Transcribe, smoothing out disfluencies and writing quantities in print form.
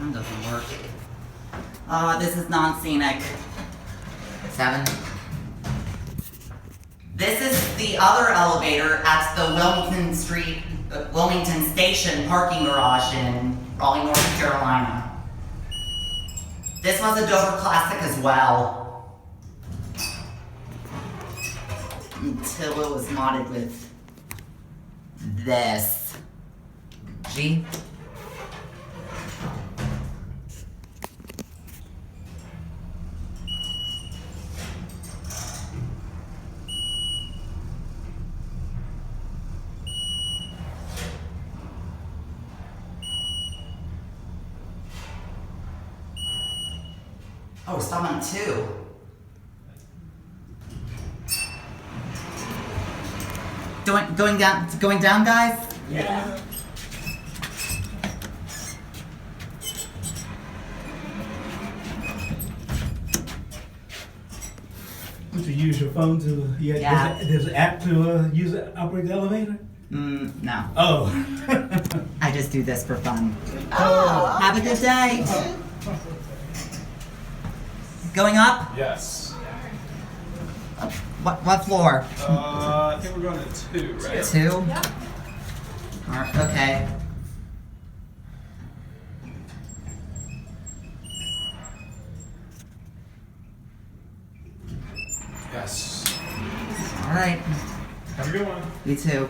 One doesn't work. This is non-scenic. 7. This is the other elevator at the Wilmington Station parking garage in Raleigh, North Carolina. This was a Dover classic as well. Until it was modded with this. G. Oh, stop on 2. Going down, guys? Yeah. To use your phone to, Yeah. There's an app to use it, operate the elevator? No. Oh. I just do this for fun. Oh, have a good day. Going up? Yes. What floor? I think we're going to 2, right? 2? Yep. Alright, okay. Yes. Alright. Have a good one. You too.